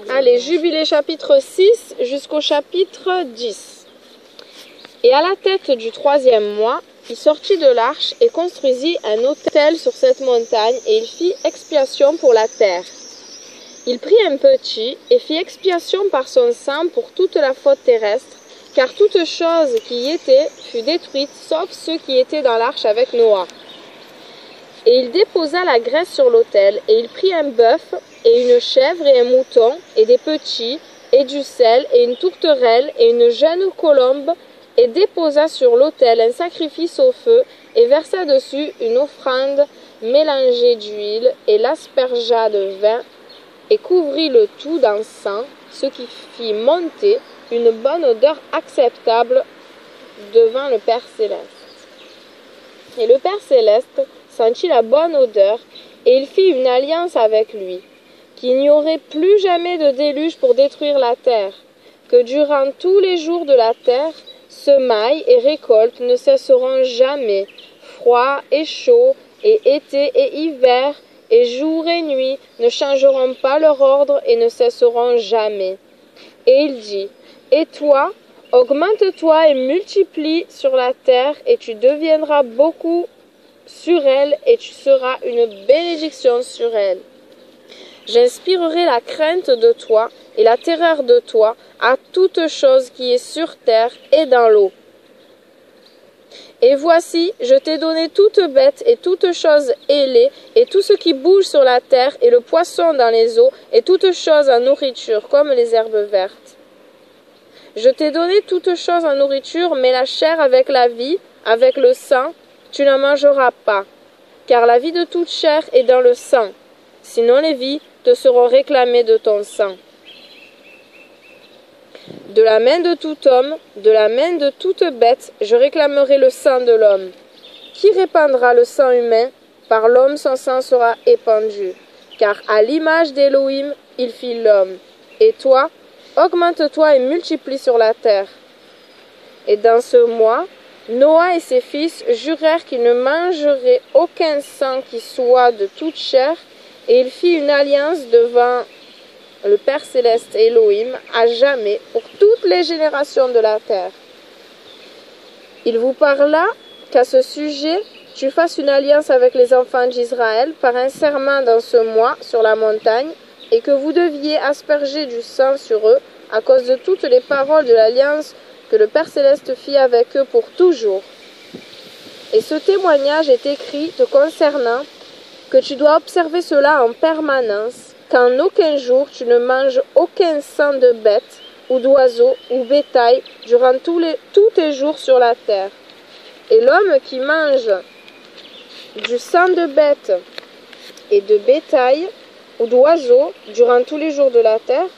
Allez, Jubilé chapitre 6 jusqu'au chapitre 10. Et à la tête du 3e mois, il sortit de l'arche et construisit un autel sur cette montagne, et il fit expiation pour la terre. Il prit un petit et fit expiation par son sang pour toute la faute terrestre, car toute chose qui y était fut détruite, sauf ceux qui étaient dans l'arche avec Noah. Et il déposa la graisse sur l'autel, et il prit un bœuf, et une chèvre et un mouton, et des petits, et du sel, et une tourterelle, et une jeune colombe, et déposa sur l'autel un sacrifice au feu, et versa dessus une offrande mélangée d'huile, et l'aspergea de vin, et couvrit le tout d'encens, ce qui fit monter une bonne odeur acceptable devant le Père Céleste. Et le Père Céleste sentit la bonne odeur, et il fit une alliance avec lui, qu'il n'y aurait plus jamais de déluge pour détruire la terre, que durant tous les jours de la terre, semailles et récoltes ne cesseront jamais, froid et chaud, et été et hiver, et jour et nuit ne changeront pas leur ordre et ne cesseront jamais. Et il dit, et toi, augmente-toi et multiplie sur la terre, et tu deviendras beaucoup sur elle, et tu seras une bénédiction sur elle. J'inspirerai la crainte de toi et la terreur de toi à toute chose qui est sur terre et dans l'eau. Et voici, je t'ai donné toute bête et toute chose ailée, et tout ce qui bouge sur la terre, et le poisson dans les eaux, et toute chose en nourriture, comme les herbes vertes. Je t'ai donné toute chose en nourriture, mais la chair avec la vie, avec le sang, tu n'en mangeras pas, car la vie de toute chair est dans le sang. Sinon les vies te seront réclamées de ton sang. De la main de tout homme, de la main de toute bête, je réclamerai le sang de l'homme. Qui répandra le sang humain? Par l'homme son sang sera épandu. Car à l'image d'Élohim, il fit l'homme. Et toi, augmente-toi et multiplie sur la terre. Et dans ce mois, Noah et ses fils jurèrent qu'ils ne mangeraient aucun sang qui soit de toute chair, et il fit une alliance devant le Père Céleste Elohim à jamais pour toutes les générations de la terre. Il vous parla qu'à ce sujet, tu fasses une alliance avec les enfants d'Israël par un serment dans ce mois sur la montagne, et que vous deviez asperger du sang sur eux à cause de toutes les paroles de l'alliance que le Père Céleste fit avec eux pour toujours. Et ce témoignage est écrit te concernant, que tu dois observer cela en permanence, qu'en aucun jour tu ne manges aucun sang de bête, ou d'oiseau, ou bétail, durant tous tes jours sur la terre. Et l'homme qui mange du sang de bête et de bétail, ou d'oiseau, durant tous les jours de la terre,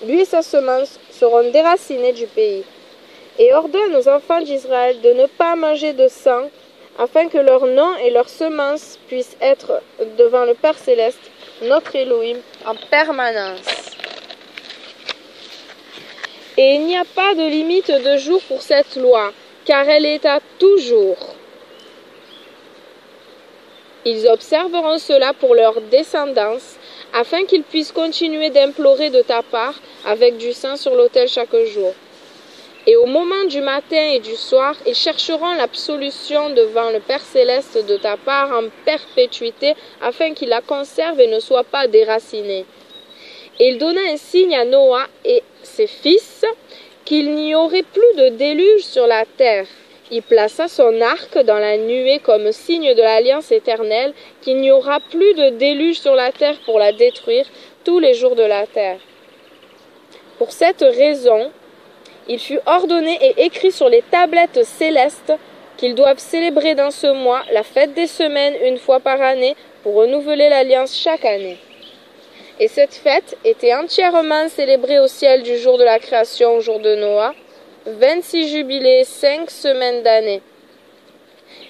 lui et sa semence seront déracinés du pays. Et ordonne aux enfants d'Israël de ne pas manger de sang, afin que leur nom et leur semence puissent être devant le Père Céleste, notre Elohim, en permanence. Et il n'y a pas de limite de jour pour cette loi, car elle est à toujours. Ils observeront cela pour leur descendance, afin qu'ils puissent continuer d'implorer de ta part avec du sang sur l'autel chaque jour. Et au moment du matin et du soir, ils chercheront l'absolution devant le Père Céleste de ta part en perpétuité, afin qu'il la conserve et ne soit pas déraciné. Et il donna un signe à Noah et ses fils, qu'il n'y aurait plus de déluge sur la terre. Il plaça son arc dans la nuée comme signe de l'alliance éternelle, qu'il n'y aura plus de déluge sur la terre pour la détruire tous les jours de la terre. Pour cette raison, il fut ordonné et écrit sur les tablettes célestes qu'ils doivent célébrer dans ce mois la fête des semaines une fois par année pour renouveler l'alliance chaque année. Et cette fête était entièrement célébrée au ciel du jour de la création au jour de Noah, 26 jubilés, 5 semaines d'année.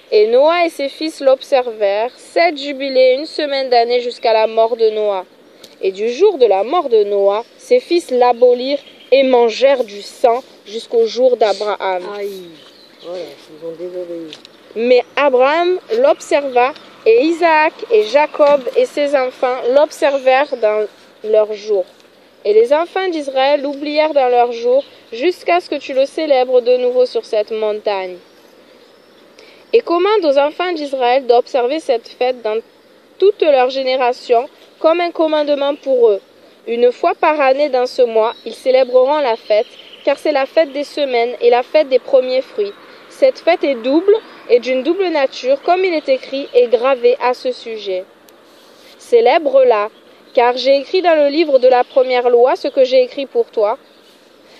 Et Noah et ses fils l'observèrent, 7 jubilés, 1 semaine d'année jusqu'à la mort de Noah. Et du jour de la mort de Noah, ses fils l'abolirent et mangèrent du sang jusqu'au jour d'Abraham. Aïe, voilà, ils ont désolé. Mais Abraham l'observa, et Isaac et Jacob et ses enfants l'observèrent dans leurs jours. Et les enfants d'Israël l'oublièrent dans leurs jours, jusqu'à ce que tu le célèbres de nouveau sur cette montagne. Et commande aux enfants d'Israël d'observer cette fête dans toute leur génération, comme un commandement pour eux. Une fois par année dans ce mois, ils célébreront la fête, car c'est la fête des semaines et la fête des premiers fruits. Cette fête est double et d'une double nature, comme il est écrit et gravé à ce sujet. Célèbre-la, car j'ai écrit dans le livre de la première loi ce que j'ai écrit pour toi,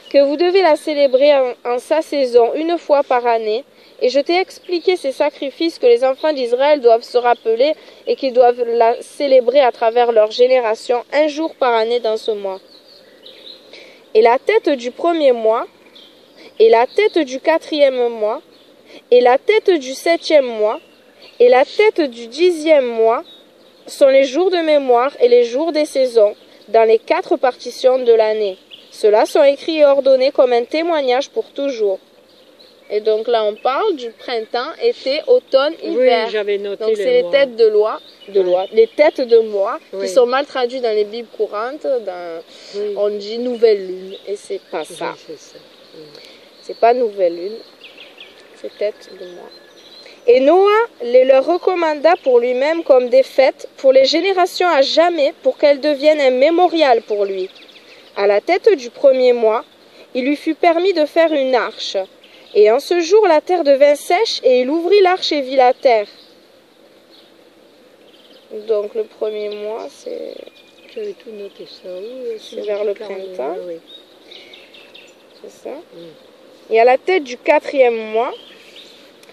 que vous devez la célébrer en sa saison une fois par année, et je t'ai expliqué ces sacrifices que les enfants d'Israël doivent se rappeler et qu'ils doivent la célébrer à travers leur génération un jour par année dans ce mois. Et la tête du premier mois, et la tête du quatrième mois, et la tête du septième mois, et la tête du 10e mois sont les jours de mémoire et les jours des saisons, dans les 4 partitions de l'année. Ceux-là sont écrits et ordonnés comme un témoignage pour toujours. Et donc là, on parle du printemps, été, automne, hiver. Oui, j'avais noté. Donc c'est les têtes de loi, les têtes de mois, oui, qui sont mal traduites dans les Bibles courantes. Oui. On dit nouvelle lune, et c'est pas ça. Oui, c'est ça. Oui. C'est pas nouvelle lune, c'est têtes de mois. Et Noah les leur recommanda pour lui-même comme des fêtes, pour les générations à jamais, pour qu'elles deviennent un mémorial pour lui. À la tête du premier mois, il lui fut permis de faire une arche. Et en ce jour, la terre devint sèche, et il ouvrit l'arche et vit la terre. Donc le premier mois, c'est... J'avais tout noté ça. Oui, c'est vers le printemps. Oui. C'est ça. Et à la tête du 4e mois,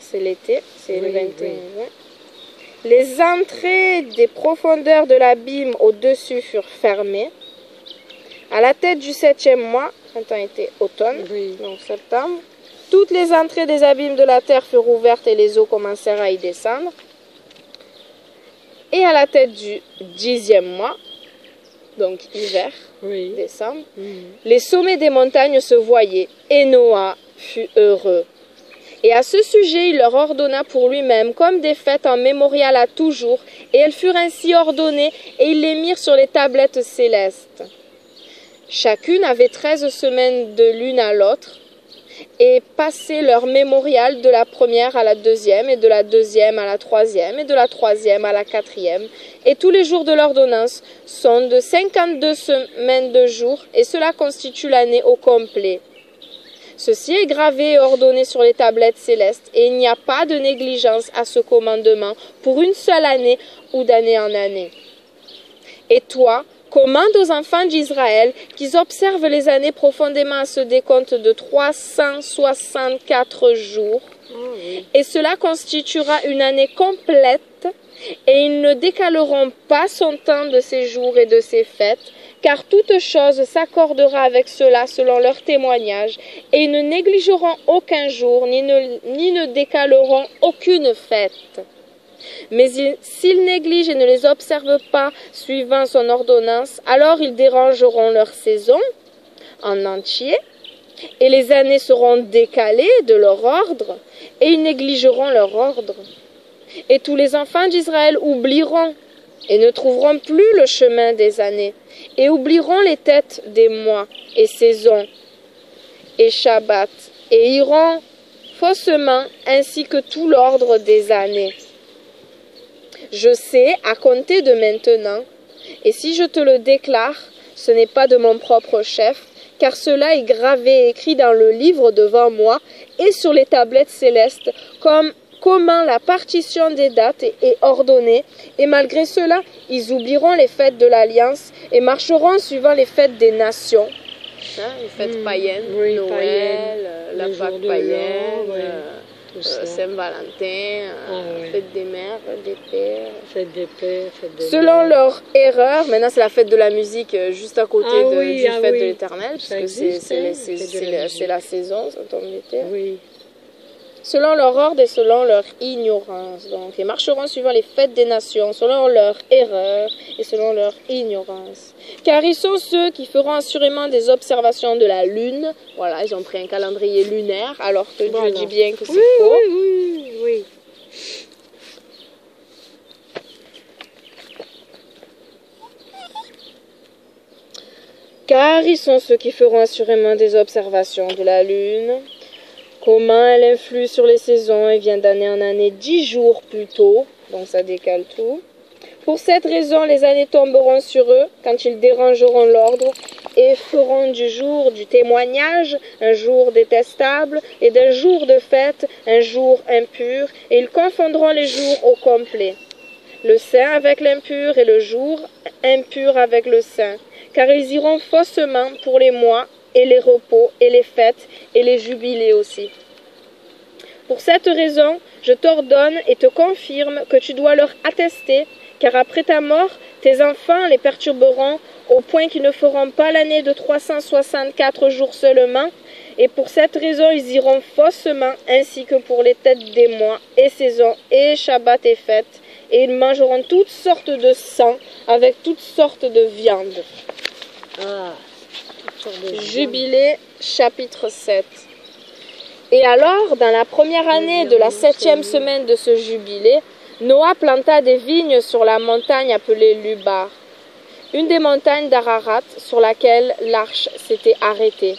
c'est l'été, c'est le 21 juin. Les entrées des profondeurs de l'abîme au-dessus furent fermées. À la tête du 7e mois, printemps, été, automne, donc septembre, toutes les entrées des abîmes de la terre furent ouvertes et les eaux commencèrent à y descendre. Et à la tête du 10e mois, donc hiver, décembre, les sommets des montagnes se voyaient, et Noah fut heureux. Et à ce sujet, il leur ordonna pour lui-même comme des fêtes en mémorial à toujours, et elles furent ainsi ordonnées, et ils les mirent sur les tablettes célestes. Chacune avait 13 semaines de l'une à l'autre, et passaient leur mémorial de la première à la deuxième, et de la deuxième à la troisième, et de la troisième à la quatrième. Et tous les jours de l'ordonnance sont de 52 semaines de jours, et cela constitue l'année au complet. Ceci est gravé et ordonné sur les tablettes célestes, et il n'y a pas de négligence à ce commandement pour une seule année ou d'année en année. Et toi, commande aux enfants d'Israël qu'ils observent les années profondément à ce décompte de 364 jours, et cela constituera une année complète, et ils ne décaleront pas son temps de ses jours et de ses fêtes, car toute chose s'accordera avec cela selon leur témoignage, et ils ne négligeront aucun jour, ni ne décaleront aucune fête. Mais s'ils négligent et ne les observent pas suivant son ordonnance, alors ils dérangeront leur saison en entier, et les années seront décalées de leur ordre, et ils négligeront leur ordre. Et tous les enfants d'Israël oublieront, et ne trouveront plus le chemin des années, et oublieront les têtes des mois, et saisons, et Shabbat, et iront faussement, ainsi que tout l'ordre des années. Je sais, à compter de maintenant, et si je te le déclare, ce n'est pas de mon propre chef, car cela est gravé et écrit dans le livre devant moi et sur les tablettes célestes, comment la partition des dates est ordonnée, et malgré cela, ils oublieront les fêtes de l'Alliance et marcheront suivant les fêtes des nations. Les fêtes païennes, Noël, la Pâque païenne, Saint-Valentin, fête des mères, des pères. Fête des pères, fête des selon leur erreur, maintenant c'est la fête de la musique juste à côté du fête de l'Éternel, parce que c'est la saison, ça tombe l'été. Oui. Selon leur ordre et selon leur ignorance. Donc, ils marcheront suivant les fêtes des nations, selon leur erreur et selon leur ignorance. Car ils sont ceux qui feront assurément des observations de la lune. Voilà, ils ont pris un calendrier lunaire, alors que Dieu dit bien que c'est faux. Oui. car ils sont ceux qui feront assurément des observations de la lune, comment elle influe sur les saisons et vient d'année en année 10 jours plus tôt, donc ça décale tout. Pour cette raison, les années tomberont sur eux quand ils dérangeront l'ordre et feront du jour du témoignage un jour détestable et d'un jour de fête un jour impur, et ils confondront les jours au complet, le saint avec l'impur et le jour impur avec le saint, car ils iront faussement pour les mois et les repos et les fêtes et les jubilés aussi. Pour cette raison, je t'ordonne et te confirme que tu dois leur attester, car après ta mort, tes enfants les perturberont au point qu'ils ne feront pas l'année de 364 jours seulement, et pour cette raison ils iront faussement, ainsi que pour les têtes des mois et saisons et Shabbat et fêtes, et ils mangeront toutes sortes de sang avec toutes sortes de viande. Ah, toutes sortes de Jubilé, chapitre 7. Et alors, dans la première année de la 7e semaine de ce jubilé, Noah planta des vignes sur la montagne appelée Lubar, une des montagnes d'Ararat sur laquelle l'arche s'était arrêtée.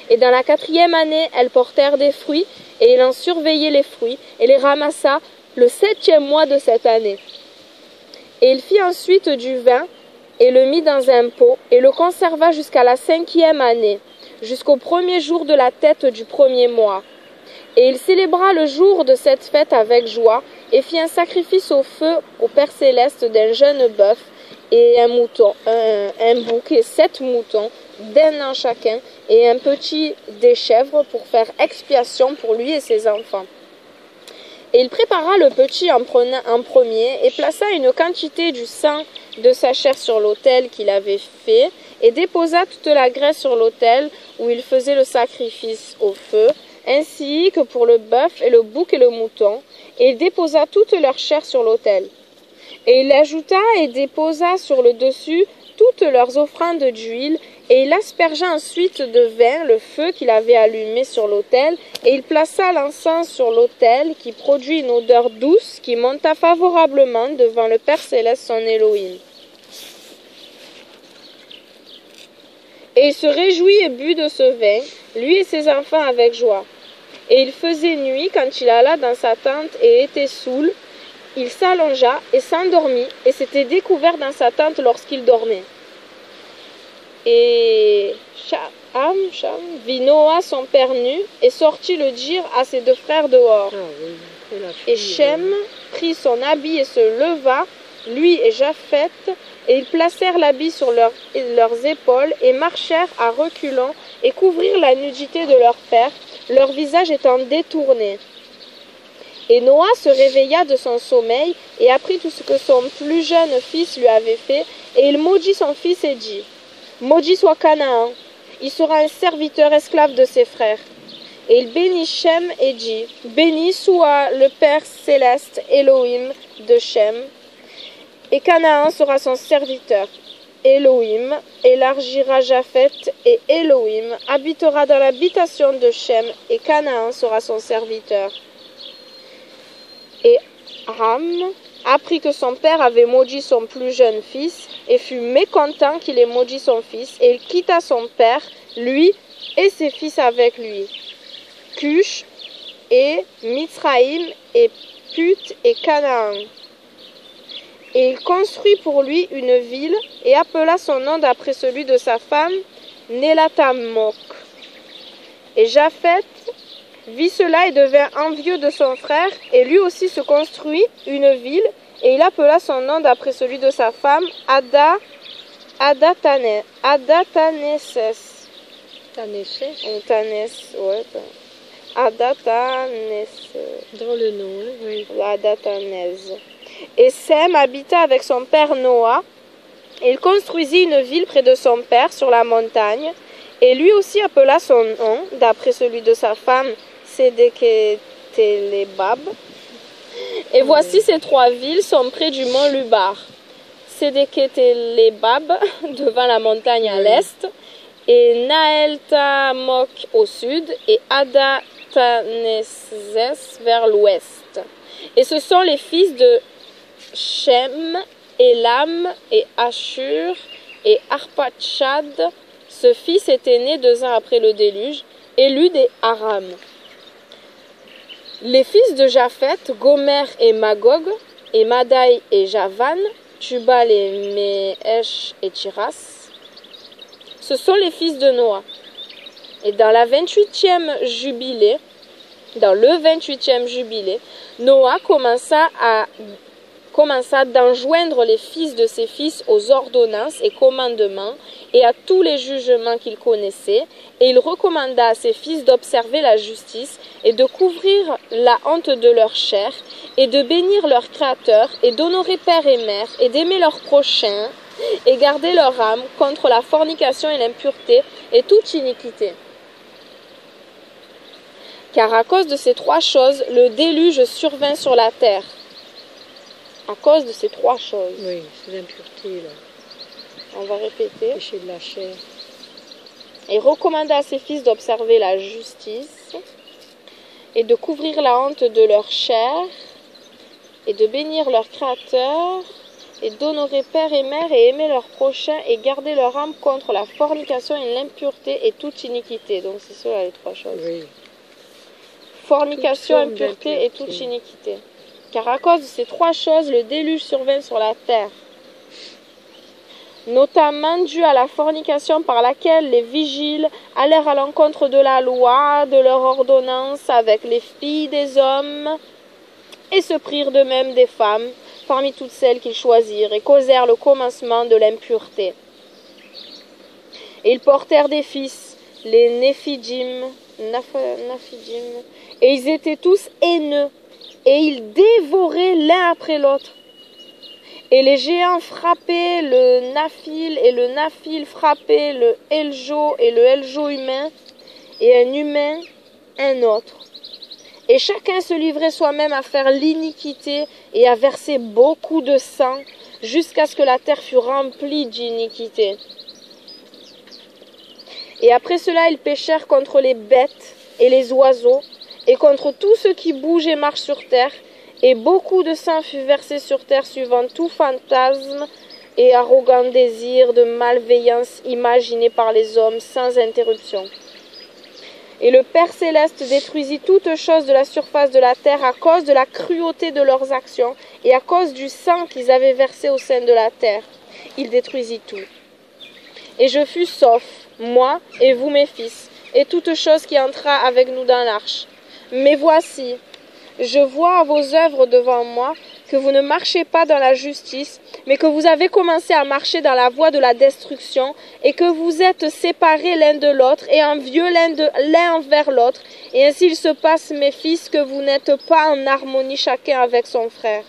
Et dans la 4e année, elles portèrent des fruits, et il en surveillait les fruits, et les ramassa le 7e mois de cette année. Et il fit ensuite du vin, et le mit dans un pot, et le conserva jusqu'à la 5e année, jusqu'au premier jour de la tête du premier mois. Et il célébra le jour de cette fête avec joie, et fit un sacrifice au feu au Père Céleste d'un jeune bœuf et un mouton, un bouc et 7 moutons, d'un an chacun, et un petit des chèvres pour faire expiation pour lui et ses enfants. Et il prépara le petit en premier, et plaça une quantité du sang de sa chair sur l'autel qu'il avait fait, et déposa toute la graisse sur l'autel où il faisait le sacrifice au feu, ainsi que pour le bœuf et le bouc et le mouton, et il déposa toute leur chair sur l'autel. Et il ajouta et déposa sur le dessus toutes leurs offrandes d'huile, et il aspergea ensuite de vin le feu qu'il avait allumé sur l'autel, et il plaça l'encens sur l'autel qui produit une odeur douce qui monta favorablement devant le Père Céleste son Elohim. Et il se réjouit et but de ce vin, lui et ses enfants avec joie. Et il faisait nuit quand il alla dans sa tente et était saoul. Il s'allongea et s'endormit, et s'était découvert dans sa tente lorsqu'il dormait. Et Cham vit Noah son père nu, et sortit le dire à ses 2 frères dehors. Et Shem prit son habit et se leva, lui et Japheth, et ils placèrent l'habit sur leurs épaules, et marchèrent à reculons, et couvrirent la nudité de leur père, leur visage étant détourné. Et Noah se réveilla de son sommeil, et apprit tout ce que son plus jeune fils lui avait fait, et il maudit son fils et dit, « Maudit soit Canaan, il sera un serviteur esclave de ses frères. » Et il bénit Shem et dit, « Béni soit le Père céleste Elohim de Shem, et Canaan sera son serviteur. Elohim élargira Japheth, et Elohim habitera dans l'habitation de Shem, et Canaan sera son serviteur. » Et Ham apprit que son père avait maudit son plus jeune fils, et fut mécontent qu'il ait maudit son fils, et il quitta son père, lui et ses fils avec lui, Cush et Mithraïm et Put et Canaan. Et il construit pour lui une ville, et appela son nom d'après celui de sa femme, Nélatamok. Et Japheth vit cela et devint envieux de son frère, et lui aussi se construit une ville, et il appela son nom d'après celui de sa femme, Adataneses. Adatanes. Drôle le nom, hein, oui. Adatanes. Et Sem habita avec son père Noah, et il construisit une ville près de son père sur la montagne, et lui aussi appela son nom d'après celui de sa femme, Sédékétélébab. Et voici ces 3 villes sont près du mont Lubar. Sédékétélébab devant la montagne à l'est, et Naeltamok au sud, et Adataneses vers l'ouest. Et ce sont les fils de Shem, Elam, et Ashur, et Arpachshad, Ce fils était né 2 ans après le déluge, Élud et Aram. Les fils de Japheth, Gomer et Magog, et Madai et Javan, Tubal et Mehesh et Tiras. Ce sont les fils de Noah. Et dans le 28e jubilé, Noah commença d'enjoindre les fils de ses fils aux ordonnances et commandements et à tous les jugements qu'il connaissait, et il recommanda à ses fils d'observer la justice et de couvrir la honte de leur chair, et de bénir leur Créateur, et d'honorer père et mère, et d'aimer leur prochain, et garder leur âme contre la fornication et l'impureté et toute iniquité. Car à cause de ces 3 choses, le déluge survint sur la terre. À cause de ces 3 choses. Oui, c'est l'impureté, là. On va répéter. Le péché de la chair. Et recommanda à ses fils d'observer la justice et de couvrir la honte de leur chair et de bénir leur Créateur et d'honorer père et mère et aimer leur prochain et garder leur âme contre la fornication et l'impureté et toute iniquité. Donc c'est cela les 3 choses. Oui. Fornication, impureté et toute iniquité. Car à cause de ces 3 choses, le déluge survint sur la terre. Notamment dû à la fornication par laquelle les vigiles allèrent à l'encontre de la loi, de leur ordonnance avec les filles des hommes, et se prirent d'eux-mêmes des femmes parmi toutes celles qu'ils choisirent, et causèrent le commencement de l'impureté. Et ils portèrent des fils, les Néphidim, et ils étaient tous haineux, et ils dévoraient l'un après l'autre. Et les géants frappaient le Naphil, et le Naphil frappait le Eljo, et le Eljo humain, et un humain un autre. Et chacun se livrait soi-même à faire l'iniquité, et à verser beaucoup de sang, jusqu'à ce que la terre fût remplie d'iniquité. Et après cela, ils péchèrent contre les bêtes et les oiseaux, et contre tout ce qui bouge et marche sur terre, et beaucoup de sang fut versé sur terre suivant tout fantasme et arrogant désir de malveillance imaginé par les hommes sans interruption. Et le Père Céleste détruisit toutes choses de la surface de la terre à cause de la cruauté de leurs actions et à cause du sang qu'ils avaient versé au sein de la terre. Il détruisit tout. Et je fus sauf, moi et vous mes fils, et toute chose qui entra avec nous dans l'arche. Mais voici, je vois à vos œuvres devant moi que vous ne marchez pas dans la justice, mais que vous avez commencé à marcher dans la voie de la destruction, et que vous êtes séparés l'un de l'autre, et envieux l'un envers l'autre. Et ainsi il se passe, mes fils, que vous n'êtes pas en harmonie chacun avec son frère.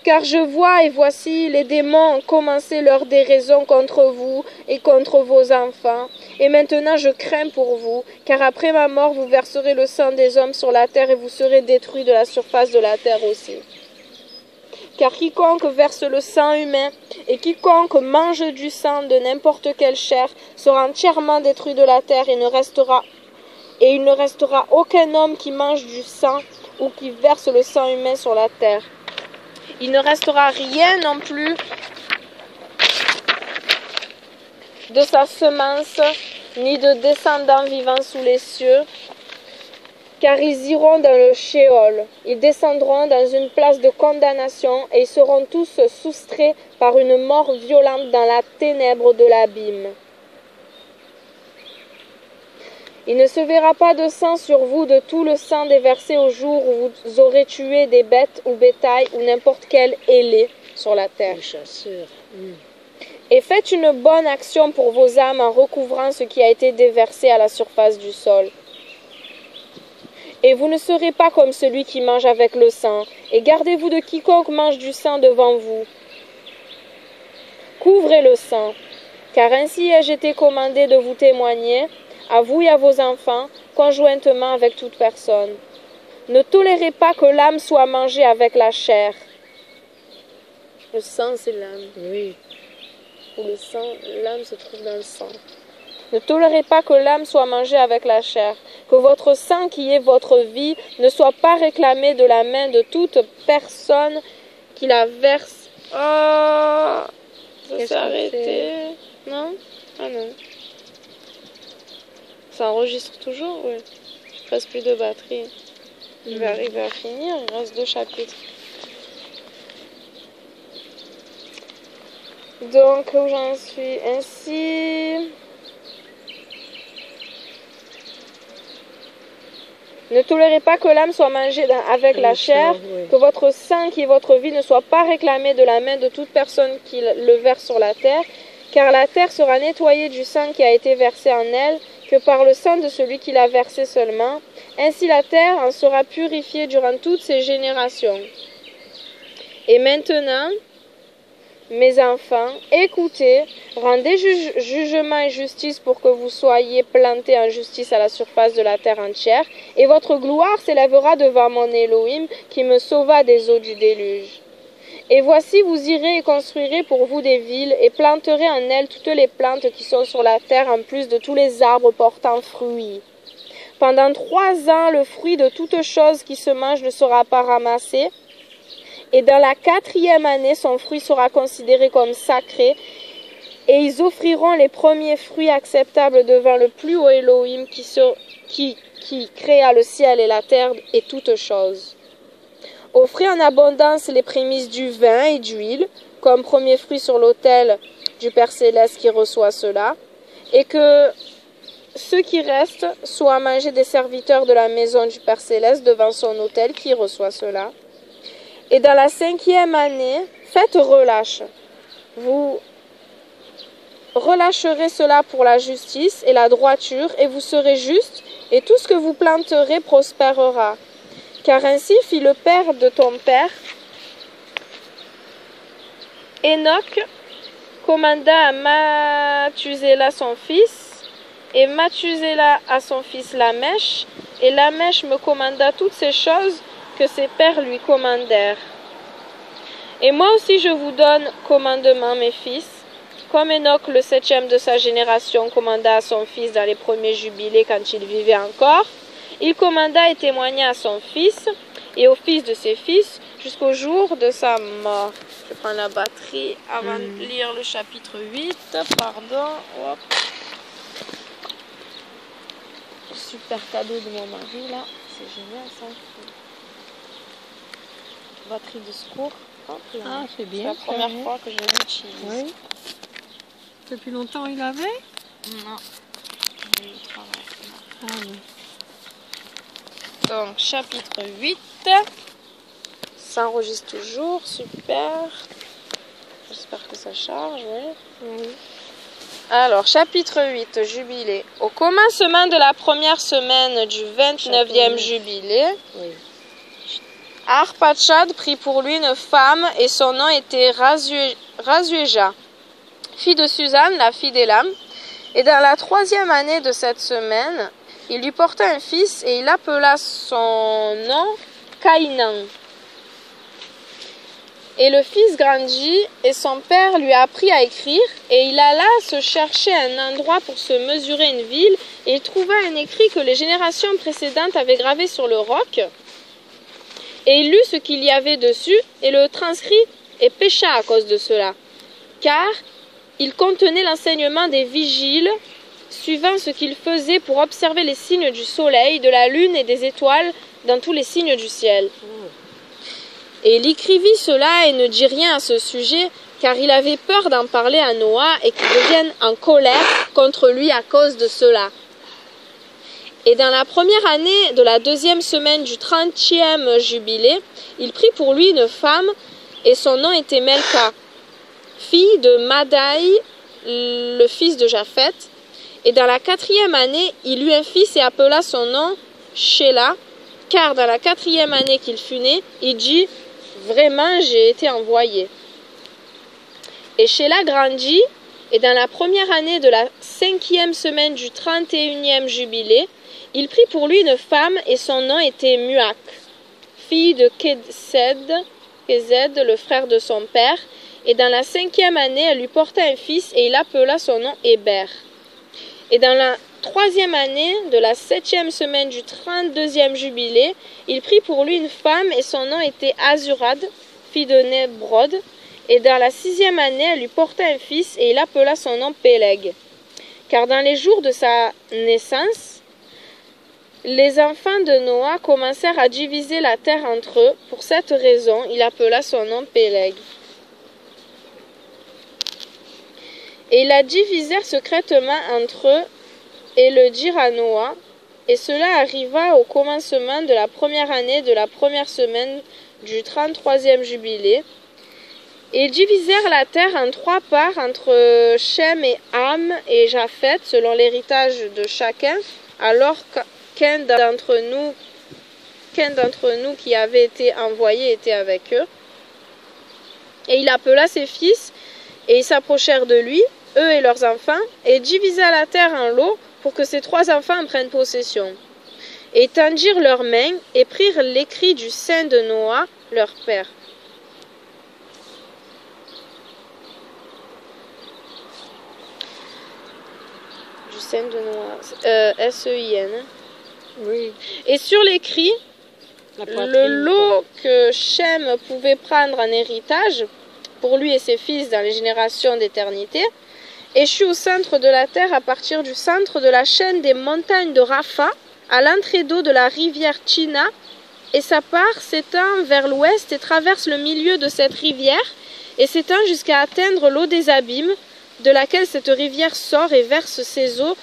Car je vois, et voici, les démons ont commencé leur déraison contre vous et contre vos enfants. Et maintenant je crains pour vous, car après ma mort vous verserez le sang des hommes sur la terre et vous serez détruits de la surface de la terre aussi. Car quiconque verse le sang humain et quiconque mange du sang de n'importe quelle chair sera entièrement détruit de la terre, et il ne restera aucun homme qui mange du sang ou qui verse le sang humain sur la terre. Il ne restera rien non plus de sa semence, ni de descendants vivants sous les cieux, car ils iront dans le Sheol. Ils descendront dans une place de condamnation, et ils seront tous soustraits par une mort violente dans la ténèbre de l'abîme. Il ne se verra pas de sang sur vous de tout le sang déversé au jour où vous aurez tué des bêtes ou bétail ou n'importe quel ailé sur la terre. Les chasseurs. Et faites une bonne action pour vos âmes en recouvrant ce qui a été déversé à la surface du sol. Et vous ne serez pas comme celui qui mange avec le sang, et gardez-vous de quiconque mange du sang devant vous. Couvrez le sang, car ainsi ai-je été commandé de vous témoigner, à vous et à vos enfants, conjointement avec toute personne. Ne tolérez pas que l'âme soit mangée avec la chair. Le sang, c'est l'âme. Oui. Ou le sang, l'âme se trouve dans le sang. Ne tolérez pas que l'âme soit mangée avec la chair. Que votre sang, qui est votre vie, ne soit pas réclamé de la main de toute personne qui la verse. Oh, ça s'est arrêté. Non? Ah non. Ça enregistre toujours? Oui. Il reste plus de batterie. Je vais arriver à finir, il reste 2 chapitres. Donc, où j'en suis? Ainsi... Ne tolérez pas que l'âme soit mangée avec la chair, que votre sang qui est votre vie ne soit pas réclamé de la main de toute personne qui le verse sur la terre, car la terre sera nettoyée du sang qui a été versé en elle, que par le sang de celui qui l'a versé seulement. Ainsi la terre en sera purifiée durant toutes ses générations. Et maintenant, mes enfants, écoutez, rendez jugement et justice pour que vous soyez plantés en justice à la surface de la terre entière, et votre gloire s'élèvera devant mon Elohim qui me sauva des eaux du déluge. Et voici, vous irez et construirez pour vous des villes, et planterez en elles toutes les plantes qui sont sur la terre, en plus de tous les arbres portant fruits. Pendant 3 ans, le fruit de toute chose qui se mange ne sera pas ramassé, et dans la 4e année, son fruit sera considéré comme sacré, et ils offriront les premiers fruits acceptables devant le plus haut Elohim qui créa le ciel et la terre et toutes choses. Offrez en abondance les prémices du vin et d'huile, comme premier fruit sur l'autel du Père Céleste qui reçoit cela, et que ceux qui restent soient mangés des serviteurs de la maison du Père Céleste devant son autel qui reçoit cela. Et dans la 5e année, faites relâche. Vous relâcherez cela pour la justice et la droiture, et vous serez justes, et tout ce que vous planterez prospérera. Car ainsi fit le père de ton père. Enoch commanda à Mathusela son fils, et Mathusela à son fils Lamèche, et Lamèche me commanda toutes ces choses que ses pères lui commandèrent. Et moi aussi je vous donne commandement, mes fils, comme Enoch, le 7e de sa génération, commanda à son fils dans les premiers jubilés quand il vivait encore. Il commanda et témoigna à son fils et au fils de ses fils jusqu'au jour de sa mort. Je prends la batterie avant de lire le chapitre 8. Pardon. Hop. Super cadeau de mon mari là. C'est génial ça. Batterie de secours. Hop, ah, c'est bien. C'est la première fois que je l'utilise. Oui. Depuis longtemps il avait? Non. J'ai eu le travail. Ah oui. Donc, chapitre 8. Ça enregistre toujours. Super. J'espère que ça charge. Oui. Alors, chapitre 8, jubilé. Au commencement de la première semaine du 29e jubilé, Arpachshad prit pour lui une femme et son nom était Razuéja, fille de Suzanne, la fille d'Élam. Et dans la 3e année de cette semaine, il lui porta un fils et il appela son nom Caïnan. Et le fils grandit et son père lui apprit à écrire et il alla se chercher un endroit pour se mesurer une ville et il trouva un écrit que les générations précédentes avaient gravé sur le roc. Et il lut ce qu'il y avait dessus et le transcrit et pécha à cause de cela, car il contenait l'enseignement des vigiles suivant ce qu'ils faisaient pour observer les signes du soleil, de la lune et des étoiles dans tous les signes du ciel. Et il écrivit cela et ne dit rien à ce sujet, car il avait peur d'en parler à Noah et qu'il devienne en colère contre lui à cause de cela. Et dans la première année de la 2e semaine du 30e jubilé, il prit pour lui une femme, et son nom était Melka, fille de Madaï, le fils de Japhet. Et dans la 4e année, il eut un fils et appela son nom Shéla, car dans la 4e année qu'il fut né, il dit « Vraiment, j'ai été envoyé ». Et Shéla grandit, et dans la première année de la 5e semaine du 31e jubilé, il prit pour lui une femme et son nom était Muak, fille de Kézed, le frère de son père. Et dans la 5e année, elle lui porta un fils et il appela son nom Héber. Et dans la 3e année de la 7e semaine du 32e jubilé, il prit pour lui une femme et son nom était Azurad, fille de Nébrod. Et dans la 6e année, elle lui porta un fils, et il appela son nom Péleg. Car dans les jours de sa naissance, les enfants de Noa commencèrent à diviser la terre entre eux. Pour cette raison, il appela son nom Péleg. Et ils la divisèrent secrètement entre eux et le dirent à Noa. Et cela arriva au commencement de la première année de la première semaine du 33e jubilé. Et ils divisèrent la terre en 3 parts entre Shem et Ham et Japheth, selon l'héritage de chacun, alors qu'un d'entre nous qui avait été envoyé était avec eux. Et il appela ses fils, et ils s'approchèrent de lui, eux et leurs enfants, et divisa la terre en lots pour que ses 3 enfants en prennent possession. Et tendirent leurs mains et prirent l'écrit du sein de Noa, leur père. Du sein de Noa, S-E-I-N. Oui. Et sur l'écrit, le lot que Shem pouvait prendre en héritage, pour lui et ses fils dans les générations d'éternité, échut au centre de la terre à partir du centre de la chaîne des montagnes de Rapha, à l'entrée d'eau de la rivière Tchina, et sa part s'étend vers l'ouest et traverse le milieu de cette rivière, et s'étend jusqu'à atteindre l'eau des abîmes, de laquelle cette rivière sort et verse ses eaux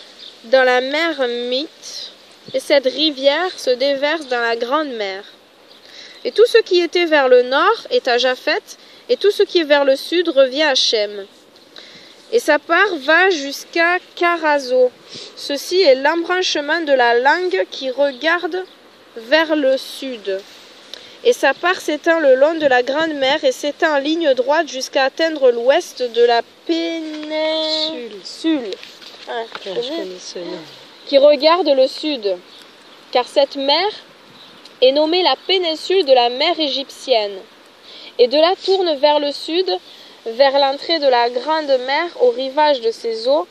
dans la mer Mythe, et cette rivière se déverse dans la grande mer. Et tout ce qui était vers le nord est à Japheth, et tout ce qui est vers le sud revient à Shem. Et sa part va jusqu'à Carazo. Ceci est l'embranchement de la langue qui regarde vers le sud. Et sa part s'étend le long de la grande mer et s'étend en ligne droite jusqu'à atteindre l'ouest de la péninsule. Qui regarde le sud. Car cette mer est nommée la péninsule de la mer égyptienne. Et de là tourne vers le sud, vers l'entrée de la grande mer, au rivage de ses eaux,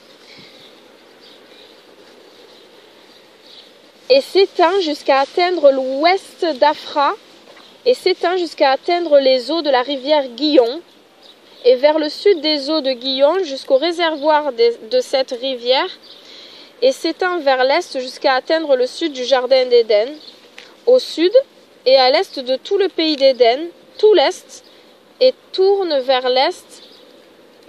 et s'étend jusqu'à atteindre l'ouest d'Afra, et s'étend jusqu'à atteindre les eaux de la rivière Guillon, et vers le sud des eaux de Guillon jusqu'au réservoir de cette rivière, et s'étend vers l'est jusqu'à atteindre le sud du jardin d'Éden, au sud et à l'est de tout le pays d'Éden, tout l'est, et tourne vers l'est,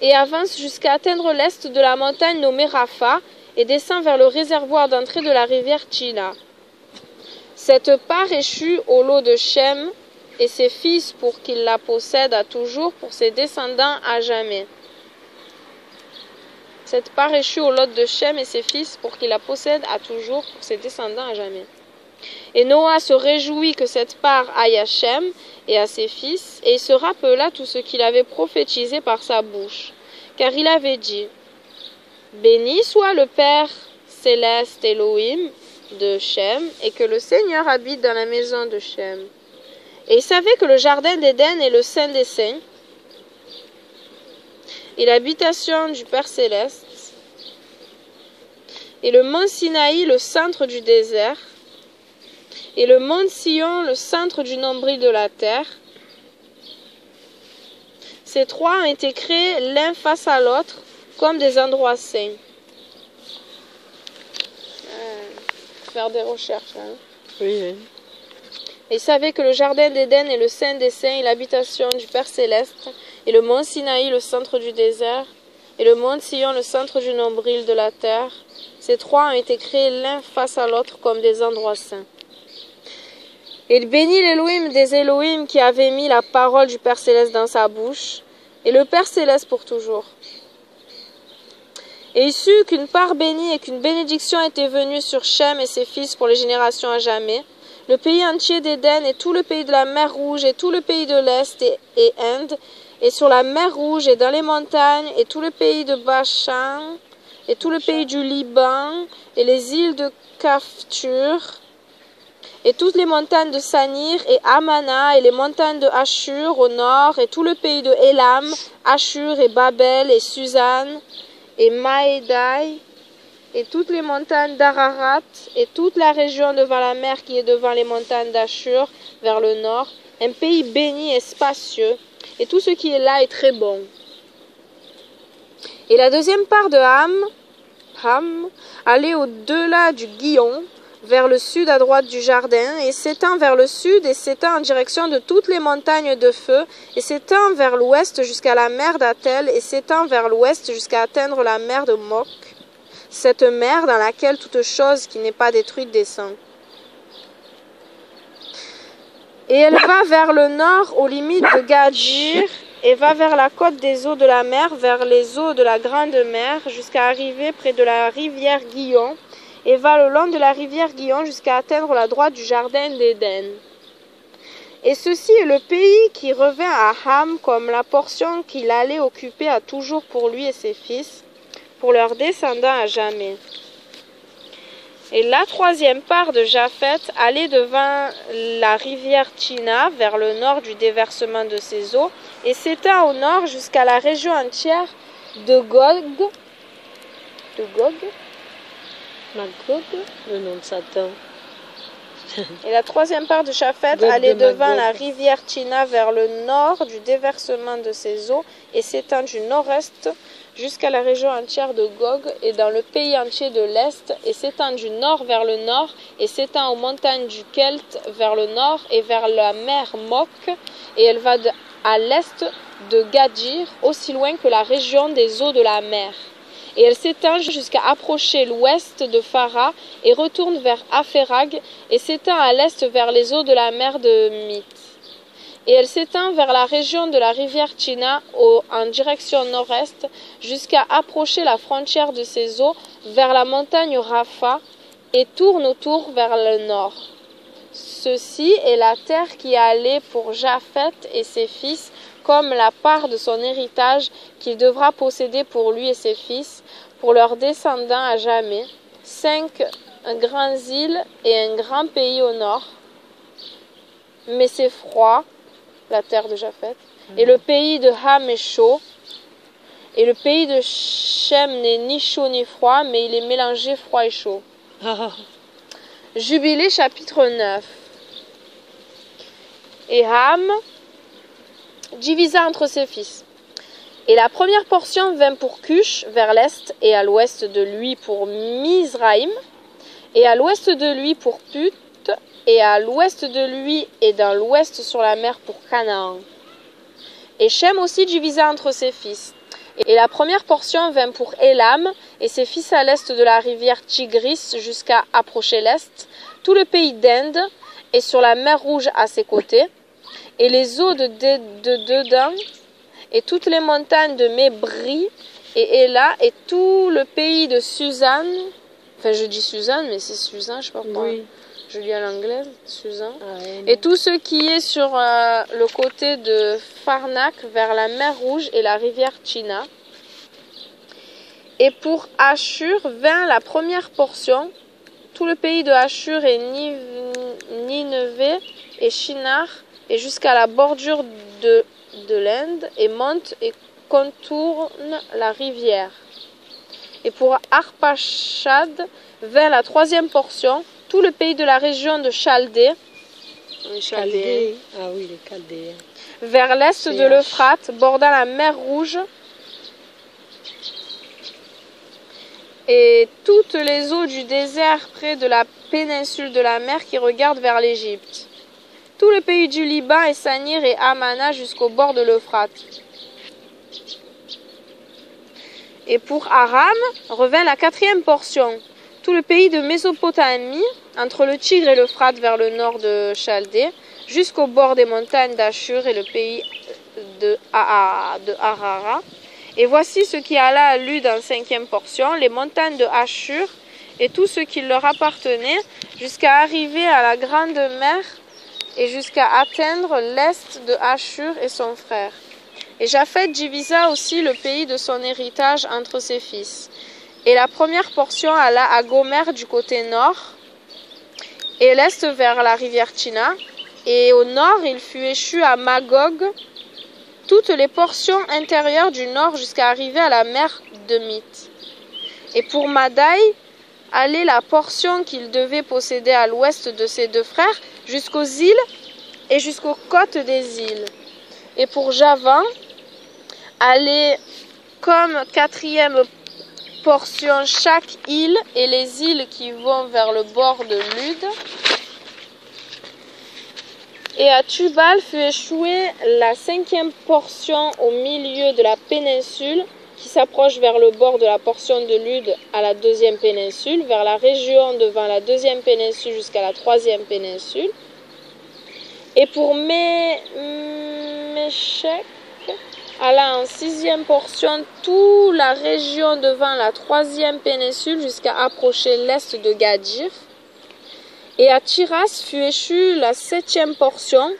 et avance jusqu'à atteindre l'est de la montagne nommée Rapha, et descend vers le réservoir d'entrée de la rivière Tchina. Cette part échut au lot de Shem et ses fils pour qu'il la possède à toujours, pour ses descendants à jamais. Cette part échut au lot de Shem et ses fils pour qu'il la possède à toujours, pour ses descendants à jamais. Et Noa se réjouit que cette part aille à Shem et à ses fils, et il se rappela tout ce qu'il avait prophétisé par sa bouche, car il avait dit: béni soit le Père céleste Elohim de Shem, et que le Seigneur habite dans la maison de Shem. Et il savait que le jardin d'Éden est le Saint des Saints, et l'habitation du Père céleste, et le mont Sinaï le centre du désert, et le mont Sion le centre du nombril de la terre. Ces 3 ont été créés l'un face à l'autre comme des endroits saints. Faire des recherches. Hein. Oui. Et il savait que le jardin d'Éden est le Saint des Saints et l'habitation du Père céleste, et le mont Sinaï le centre du désert, et le mont Sion le centre du nombril de la terre. Ces 3 ont été créés l'un face à l'autre comme des endroits saints. Et il bénit l'Élohim des Élohim qui avait mis la parole du Père céleste dans sa bouche, et le Père céleste pour toujours. Et il sut qu'une part bénie et qu'une bénédiction était venue sur Shem et ses fils pour les générations à jamais, le pays entier d'Éden et tout le pays de la mer Rouge et tout le pays de l'Est et Inde, et sur la mer Rouge et dans les montagnes et tout le pays de Bachan et tout le pays du Liban et les îles de Kaftur et toutes les montagnes de Sanir et Amana et les montagnes de Ashur au nord et tout le pays de Élam, Ashur et Babel et Suzanne et Maédaï et toutes les montagnes d'Ararat et toute la région devant la mer qui est devant les montagnes d'Ashur vers le nord, un pays béni et spacieux, et tout ce qui est là est très bon. Et la deuxième part de Ham allait au-delà du Gihon, vers le sud à droite du jardin, et s'étend vers le sud et s'étend en direction de toutes les montagnes de feu, et s'étend vers l'ouest jusqu'à la mer d'Atel, et s'étend vers l'ouest jusqu'à atteindre la mer de Mok, cette mer dans laquelle toute chose qui n'est pas détruite descend. Et elle va vers le nord aux limites de Gadir, et va vers la côte des eaux de la mer, vers les eaux de la grande mer, jusqu'à arriver près de la rivière Gihon, et va le long de la rivière Gihon jusqu'à atteindre la droite du jardin d'Éden. Et ceci est le pays qui revint à Ham comme la portion qu'il allait occuper à toujours pour lui et ses fils, pour leurs descendants à jamais. Et la troisième part de Japheth allait devant la rivière Tchina, vers le nord du déversement de ses eaux, et s'étend au nord jusqu'à la région entière de Gog. Magog, le nom de Satan. Et la troisième part de Japheth allait devant la rivière Tchina, vers le nord du déversement de ses eaux, et s'étend du nord-est jusqu'à la région entière de Gog, et dans le pays entier de l'Est, et s'étend du nord vers le nord, et s'étend aux montagnes du Kelt vers le nord, et vers la mer Mok, et elle va à l'est de Gadir, aussi loin que la région des eaux de la mer. Et elle s'étend jusqu'à approcher l'ouest de Phara, et retourne vers Apherag, et s'étend à l'est vers les eaux de la mer de Mith. Et elle s'étend vers la région de la rivière Tchina en direction nord-est, jusqu'à approcher la frontière de ses eaux vers la montagne Rapha, et tourne autour vers le nord. Ceci est la terre qui allait pour Japheth et ses fils, comme la part de son héritage qu'il devra posséder pour lui et ses fils, pour leurs descendants à jamais, 5 grandes îles et un grand pays au nord. Mais c'est froid, la terre de Japheth, et le pays de Ham est chaud, et le pays de Shem n'est ni chaud ni froid, mais il est mélangé froid et chaud. Jubilé chapitre 9. Et Ham divisa entre ses fils. Et la première portion vint pour Cush vers l'est, et à l'ouest de lui pour Mizraïm, et à l'ouest de lui pour Put, et à l'ouest de lui et dans l'ouest sur la mer pour Canaan. Et Shem aussi divisa entre ses fils. Et la première portion vint pour Élam, et ses fils à l'est de la rivière Tigris jusqu'à approcher l'est, tout le pays d'Inde, et sur la mer Rouge à ses côtés, et les eaux de Dedan, et toutes les montagnes de Mébri, et Éla, et tout le pays de Suzanne, enfin je dis Suzanne, mais c'est Suzanne, je sais pas pourquoi. Oui. Je lis à l'anglais, Suzanne. Et tout ce qui est sur le côté de Farnak, vers la mer Rouge et la rivière Tchina. Et pour Ashur vint la première portion, tout le pays de Ashur et Nineveh et Shinar, et jusqu'à la bordure de l'Inde, et monte et contourne la rivière. Et pour Arpachad vint la troisième portion, tout le pays de la région de Chaldée, Ah oui, les Chaldéens. Vers l'est de l'Euphrate, bordant la mer Rouge, et toutes les eaux du désert près de la péninsule de la mer qui regarde vers l'Égypte. Tout le pays du Liban et Sanir et Amana jusqu'au bord de l'Euphrate. Et pour Aram revint la quatrième portion, tout le pays de Mésopotamie, entre le Tigre et l'Euphrate vers le nord de Chaldée, jusqu'au bord des montagnes d'Ashur et le pays de Harara. Et voici ce qui alla à lui dans la cinquième portion, les montagnes de Ashur et tout ce qui leur appartenait, jusqu'à arriver à la grande mer et jusqu'à atteindre l'est de Ashur et son frère. Et Japheth divisa aussi le pays de son héritage entre ses fils. Et la première portion alla à Gomer du côté nord, et l'est vers la rivière Tchina, et au nord il fut échu à Magog, toutes les portions intérieures du nord jusqu'à arriver à la mer de Mith. Et pour Madaï, allait la portion qu'il devait posséder à l'ouest de ses deux frères, jusqu'aux îles et jusqu'aux côtes des îles. Et pour Javan, allez comme quatrième portion chaque île et les îles qui vont vers le bord de Lude. Et à Tubal fut échouée la cinquième portion au milieu de la péninsule qui s'approche vers le bord de la portion de Lude à la deuxième péninsule, vers la région devant la deuxième péninsule jusqu'à la troisième péninsule. Et pour Méchec, alla en sixième portion toute la région devant la troisième péninsule jusqu'à approcher l'est de Gadir. Et à Tiras fut échue la septième portion,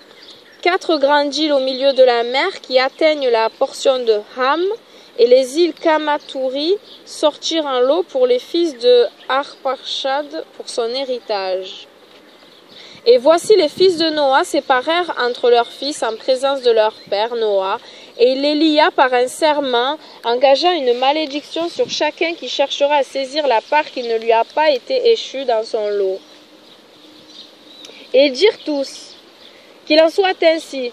4 grandes îles au milieu de la mer qui atteignent la portion de Ham, et les îles Kamatouri sortirent en lot pour les fils de Arpachshad pour son héritage. Et voici les fils de Noah séparèrent entre leurs fils en présence de leur père Noah, et il les lia par un serment, engageant une malédiction sur chacun qui cherchera à saisir la part qui ne lui a pas été échue dans son lot. Et ils dirent tous, qu'il en soit ainsi,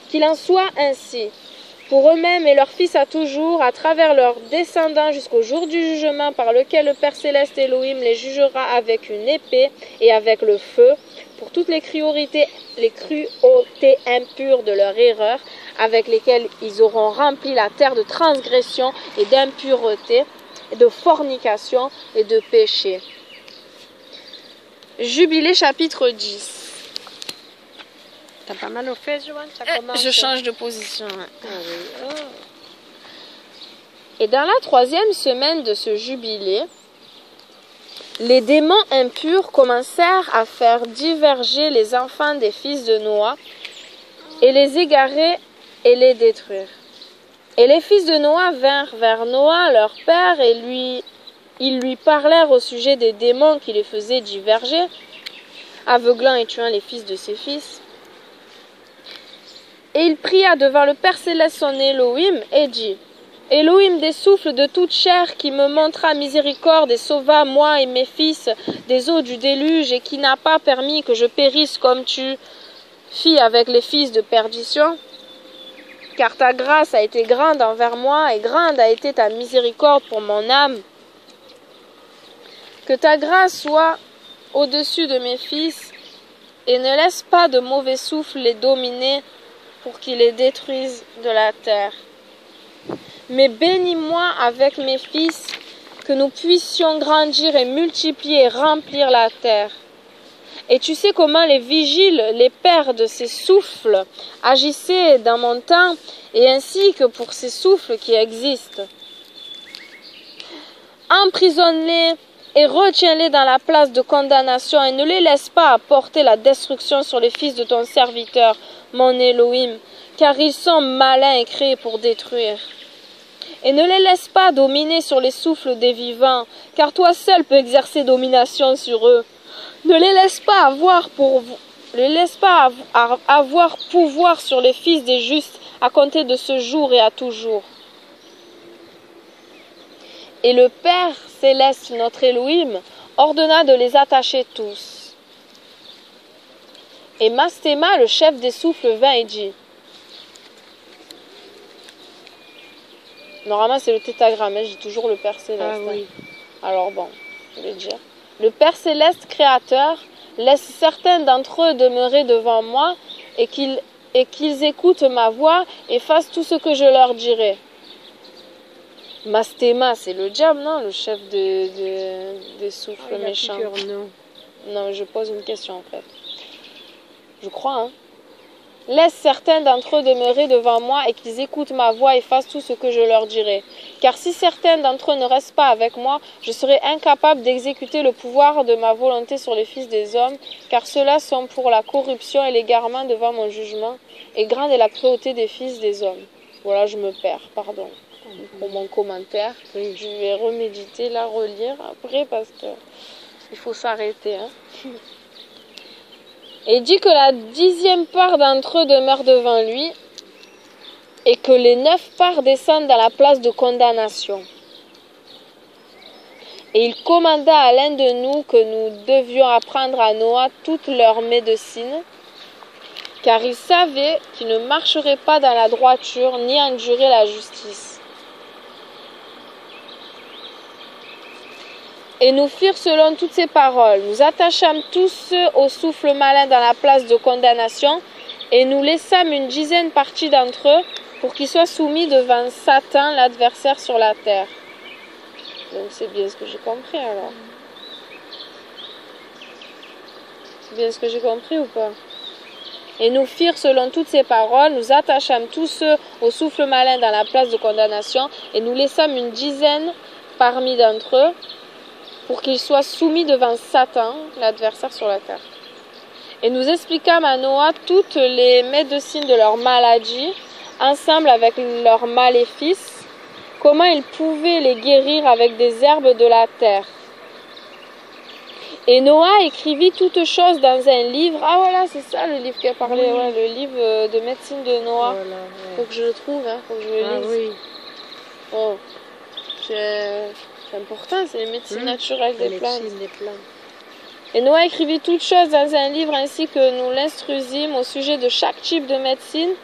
pour eux-mêmes et leurs fils à toujours, à travers leurs descendants jusqu'au jour du jugement par lequel le Père Céleste Elohim les jugera avec une épée et avec le feu, pour toutes les cruautés impures de leur erreur, avec lesquelles ils auront rempli la terre de transgression et d'impureté, et de fornication et de péché. Jubilé chapitre 10. T'as pas mal aux fesses, Joanne? Je change de position. Ah oui. Oh. Et dans la 3e semaine de ce jubilé, les démons impurs commencèrent à faire diverger les enfants des fils de Noah et les égarer et les détruire. Et les fils de Noah vinrent vers Noah, leur père, et ils lui parlèrent au sujet des démons qui les faisaient diverger, aveuglant et tuant les fils de ses fils. Et il pria devant le Père Céleste son Elohim et dit, « Elohim des souffles de toute chair qui me montra miséricorde et sauva moi et mes fils des eaux du déluge et qui n'a pas permis que je périsse comme tu fis avec les fils de perdition, car ta grâce a été grande envers moi et grande a été ta miséricorde pour mon âme. Que ta grâce soit au-dessus de mes fils et ne laisse pas de mauvais souffle les dominer pour qu'ils les détruisent de la terre. Mais bénis-moi avec mes fils, que nous puissions grandir et multiplier et remplir la terre. Et tu sais comment les vigiles, les pères de ces souffles, agissaient dans mon temps, et ainsi que pour ces souffles qui existent. Emprisonne-les et retiens-les dans la place de condamnation, et ne les laisse pas apporter la destruction sur les fils de ton serviteur, mon Elohim, car ils sont malins et créés pour détruire. Et ne les laisse pas dominer sur les souffles des vivants, car toi seul peux exercer domination sur eux. Ne les laisse pas avoir pouvoir sur les fils des justes à compter de ce jour et à toujours. Et le Père Céleste, notre Elohim, ordonna de les attacher tous. Et Mastéma, le chef des souffles, vint et dit, normalement c'est le tétragramme, j'ai toujours le Père Céleste. Ah oui. Alors bon, je vais dire. Le Père Céleste Créateur laisse certains d'entre eux demeurer devant moi et qu'ils écoutent ma voix et fassent tout ce que je leur dirai. Mastéma, c'est le diable, non? Le chef des souffles méchants. Non, je pose une question en fait. Je crois, hein. Laisse certains d'entre eux demeurer devant moi et qu'ils écoutent ma voix et fassent tout ce que je leur dirai. Car si certains d'entre eux ne restent pas avec moi, je serai incapable d'exécuter le pouvoir de ma volonté sur les fils des hommes, car ceux-là sont pour la corruption et l'égarement devant mon jugement, et grande est la cruauté des fils des hommes. Voilà, je me perds, pardon pour mon commentaire. Oui. Je vais reméditer, la relire après parce que il faut s'arrêter. Hein. Et il dit que la 10e part d'entre eux demeure devant lui et que les 9 parts descendent dans la place de condamnation. Et il commanda à l'un de nous que nous devions apprendre à Noah toutes leurs médecines, car il savait qu'il ne marcherait pas dans la droiture ni endurer la justice. Et nous firent selon toutes ces paroles. Nous attachâmes tous au souffle malin dans la place de condamnation, et nous laissâmes une dizaine partie d'entre eux pour qu'ils soient soumis devant Satan, l'adversaire sur la terre. Donc c'est bien ce que j'ai compris alors. C'est bien ce que j'ai compris ou pas? Et nous firent selon toutes ces paroles, nous attachâmes tous ceux au souffle malin dans la place de condamnation, et nous laissâmes une dizaine parmi d'entre eux, pour qu'ils soient soumis devant Satan, l'adversaire sur la terre. Et nous expliquâmes à Noah toutes les médecines de leur maladie, ensemble avec leurs maléfices, comment ils pouvaient les guérir avec des herbes de la terre. Et Noah écrivit toutes choses dans un livre. Ah voilà, c'est ça le livre qui a parlé, ouais, le livre de médecine de Noah. Voilà, ouais. Faut que je le trouve, hein, faut que je le lise. Ah oui. Oh, c'est important, c'est les médecines naturelles des plantes. Et Noah écrivit toutes choses dans un livre ainsi que nous l'instruisîmes au sujet de chaque type de médecine.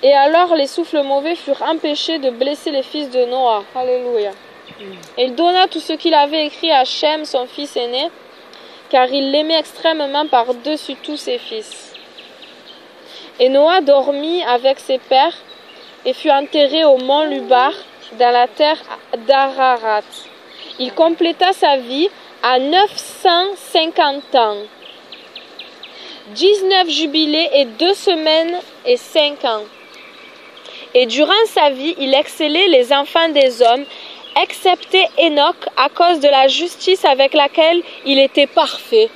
Et alors les souffles mauvais furent empêchés de blesser les fils de Noah. Alléluia. Et il donna tout ce qu'il avait écrit à Shem, son fils aîné, car il l'aimait extrêmement par-dessus tous ses fils. Et Noah dormit avec ses pères et fut enterré au mont Lubar, dans la terre d'Ararat. Il compléta sa vie à 950 ans, 19 jubilés et 2 semaines et 5 ans. Et durant sa vie, il excellait les enfants des hommes, excepté Enoch, à cause de la justice avec laquelle il était parfait.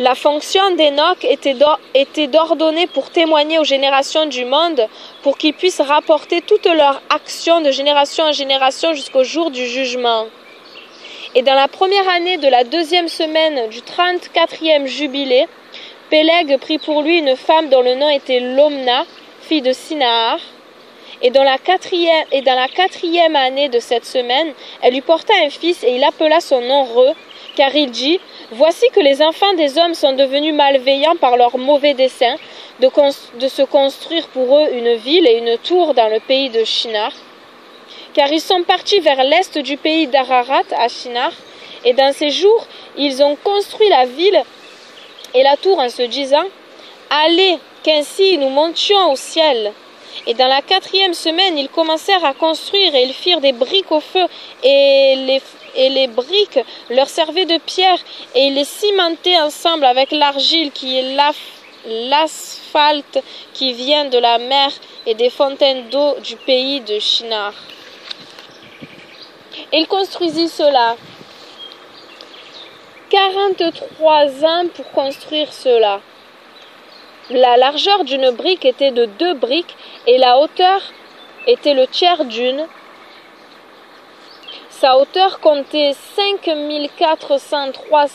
La fonction d'Enoch était d'ordonner pour témoigner aux générations du monde, pour qu'ils puissent rapporter toutes leurs actions de génération en génération jusqu'au jour du jugement. Et dans la première année de la 2e semaine du 34e jubilé, Péleg prit pour lui une femme dont le nom était Lomna, fille de Sinaar. Et dans la 4e année de cette semaine, elle lui porta un fils et il appela son nom Reu, car il dit « Voici que les enfants des hommes sont devenus malveillants par leur mauvais dessein de se construire pour eux une ville et une tour dans le pays de Shinar. Car ils sont partis vers l'est du pays d'Ararat à Shinar, et dans ces jours, ils ont construit la ville et la tour en se disant « Allez, qu'ainsi nous montions au ciel !» Et dans la 4e semaine, ils commencèrent à construire et ils firent des briques au feu et les briques leur servaient de pierre et ils les cimentaient ensemble avec l'argile qui est l'asphalte qui vient de la mer et des fontaines d'eau du pays de Shinar. Et il construisit cela. 43 ans pour construire cela. La largeur d'une brique était de 2 briques et la hauteur était le tiers d'une. Sa hauteur comptait 5433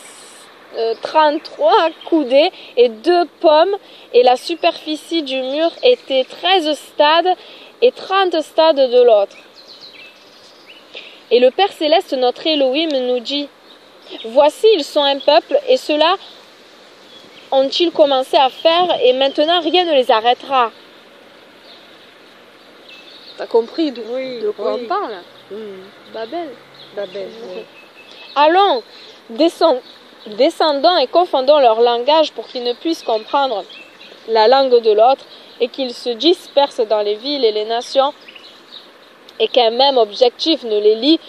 coudées et 2 pommes et la superficie du mur était 13 stades et 30 stades de l'autre. Et le Père Céleste, notre Elohim, nous dit « Voici, ils sont un peuple et cela ont-ils commencé à faire et maintenant rien ne les arrêtera. » T'as compris de quoi on parle? Babel. Oui. Allons, descendons et confondons leur langage pour qu'ils ne puissent comprendre la langue de l'autre et qu'ils se dispersent dans les villes et les nations et qu'un même objectif ne les lie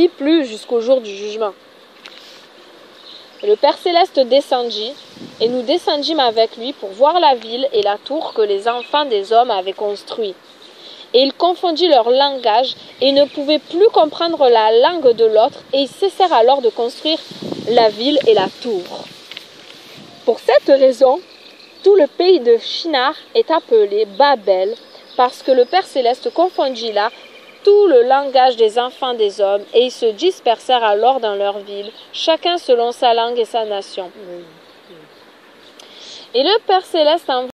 plus jusqu'au jour du jugement. Et le Père Céleste descendit, et nous descendîmes avec lui pour voir la ville et la tour que les enfants des hommes avaient construit. Et il confondit leur langage, et ils ne pouvaient plus comprendre la langue de l'autre, et ils cessèrent alors de construire la ville et la tour. Pour cette raison, tout le pays de Shinar est appelé Babel, parce que le Père Céleste confondit là tout le langage des enfants des hommes, et ils se dispersèrent alors dans leur ville, chacun selon sa langue et sa nation. Et le Père Céleste envoya